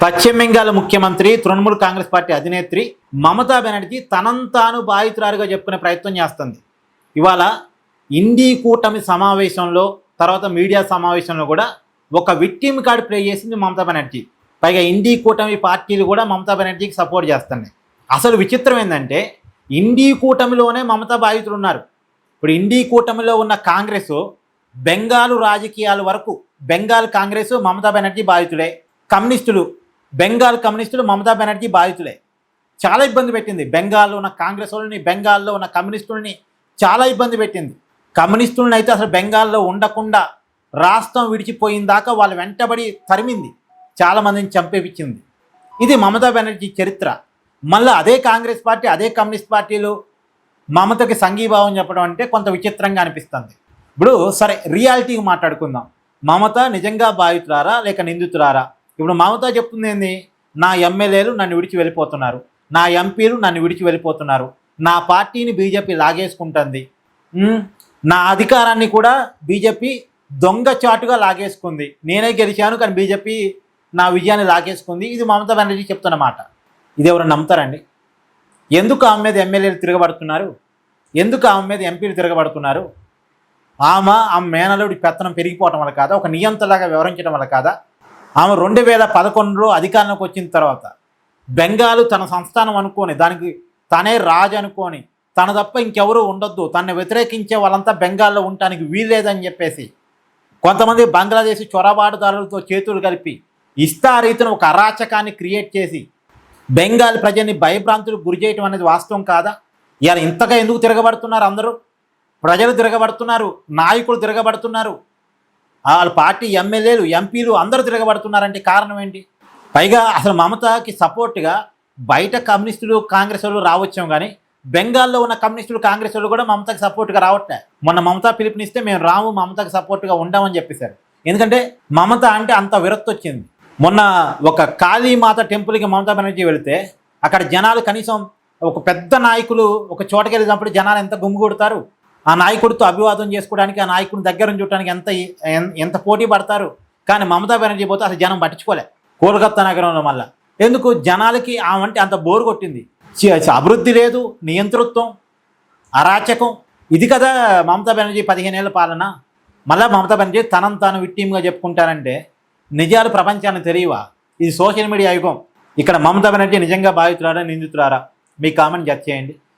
పశ్చిమ బెంగాల్ ముఖ్యమంత్రి తృణమూల్ కాంగ్రెస్ పార్టీ అధినేత్రి మమతా బెనర్జీ తనంతాను బాధితురాలుగా చెప్పుకునే ప్రయత్నం చేస్తుంది. ఇవాళ ఇండీ కూటమి సమావేశంలో తర్వాత మీడియా సమావేశంలో కూడా ఒక విక్టిమ్ కార్డ్ ప్లే చేసింది మమతా బెనర్జీ. పైగా ఇండీ కూటమి పార్టీలు కూడా మమతా బెనర్జీకి సపోర్ట్ చేస్తున్నాయి. అసలు విచిత్రం ఏంటంటే ఇండీ కూటమిలోనే మమతా బాధితులు ఉన్నారు. ఇప్పుడు ఇండీ కూటమిలో ఉన్న కాంగ్రెస్ బెంగాల్ రాజకీయాల వరకు బెంగాల్ కాంగ్రెస్ మమతా బెనర్జీ బాధితులే, కమ్యూనిస్టులు బెంగాల్ కమ్యూనిస్టులు మమతా బెనర్జీ బాధితులే. చాలా ఇబ్బంది పెట్టింది బెంగాల్లో ఉన్న కాంగ్రెస్ వాళ్ళని, బెంగాల్లో ఉన్న కమ్యూనిస్టులని చాలా ఇబ్బంది పెట్టింది. కమ్యూనిస్టులను అయితే అసలు బెంగాల్లో ఉండకుండా రాష్ట్రం విడిచిపోయిన దాకా వాళ్ళు వెంటబడి తరిమింది, చాలామందిని చంపేపించింది. ఇది మమతా బెనర్జీ చరిత్ర. మళ్ళీ అదే కాంగ్రెస్ పార్టీ అదే కమ్యూనిస్ట్ పార్టీలు మమతకి సంఘీభావం చెప్పడం అంటే కొంత విచిత్రంగా అనిపిస్తుంది. ఇప్పుడు సరే రియాలిటీకి మాట్లాడుకుందాం. మమత నిజంగా బాధితులారా లేక నిందితులారా? ఇప్పుడు మమత చెప్తుంది ఏంది, నా ఎమ్మెల్యేలు నన్ను విడిచి వెళ్ళిపోతున్నారు, నా ఎంపీలు నన్ను విడిచి వెళ్ళిపోతున్నారు, నా పార్టీని బీజేపీ లాగేసుకుంటుంది, నా అధికారాన్ని కూడా బీజేపీ దొంగచాటుగా లాగేసుకుంది, నేనే గెలిచాను కానీ బీజేపీ నా విజయాన్ని లాగేసుకుంది. ఇది మమతా బెనర్జీ చెప్తున్న మాట. ఇది ఎవరు నమ్ముతారండి? ఎందుకు ఆమె మీద ఎమ్మెల్యేలు తిరగబడుతున్నారు? ఎందుకు ఆమె మీద ఎంపీలు తిరగబడుతున్నారు? ఆమె మేనలుడి పెత్తనం పెరిగిపోవటం వల్ల కాదా? ఒక నియంతలాగా వ్యవహరించడం వల్ల కాదా? ఆమె 2011లో అధికారంలోకి వచ్చిన తర్వాత బెంగాల్ తన సంస్థానం అనుకొని దానికి తనే రాజు అనుకొని తన తప్ప ఇంకెవరూ ఉండొద్దు, తనని వ్యతిరేకించే వాళ్ళంతా బెంగాల్లో ఉండటానికి వీల్లేదని చెప్పేసి కొంతమంది బంగ్లాదేశ్ చొరబాటుదారులతో చేతులు కలిపి ఇష్టారీతిన ఒక అరాచకాన్ని క్రియేట్ చేసి బెంగాల్ ప్రజల్ని భయభ్రాంతులకు గురి చేయటం అనేది వాస్తవం కాదా? ఇలా ఇంతగా ఎందుకు తిరగబడుతున్నారు? అందరూ ప్రజలు తిరగబడుతున్నారు, నాయకులు తిరగబడుతున్నారు, వాళ్ళ పార్టీ ఎమ్మెల్యేలు ఎంపీలు అందరూ తిరగబడుతున్నారంటే కారణం ఏంటి? పైగా అసలు మమతకి సపోర్ట్గా బయట కమ్యూనిస్టులు కాంగ్రెస్ వాళ్ళు రావచ్చాం, కానీ బెంగాల్లో ఉన్న కమ్యూనిస్టులు కాంగ్రెస్ వాళ్ళు కూడా మమతకి సపోర్ట్గా రావట్లే. మొన్న మమతా పిలుపునిస్తే మేము రాము, మమతకి సపోర్ట్గా ఉండమని చెప్పేశారు. ఎందుకంటే మమత అంటే అంత విరక్తి వచ్చింది. మొన్న ఒక కాళీమాత టెంపుల్కి మమతా బెనర్జీ వెళితే అక్కడ జనాలు కనీసం ఒక పెద్ద నాయకులు ఒక చోటకి వెళ్ళినప్పుడు జనాలు ఎంత గుమ్మిగూడతారు, ఆ నాయకుడితో అభివాదం చేసుకోవడానికి ఆ నాయకుడిని దగ్గర చూడటానికి ఎంత పోటీ పడతారు. కానీ మమతా బెనర్జీ పోతే అసలు జనం పట్టించుకోలే. కోల్కత్తా నగరంలో మళ్ళీ ఎందుకు జనాలకి ఆమంటే అంత బోరు కొట్టింది. అభివృద్ధి లేదు, నియంతృత్వం, అరాచకం. ఇది కదా మమతా బెనర్జీ 15 ఏళ్ళ పాలన. మళ్ళీ మమతా బెనర్జీ తనను తాను విక్టిమ్గా చెప్పుకుంటారంటే నిజాలు ప్రపంచానికి తెలియవా? ఇది సోషల్ మీడియా యుగం. ఇక్కడ మమతా బెనర్జీ నిజంగా బాధితులారా నిందితులారా? మీ కామెంట్ జడ్జ్ చేయండి.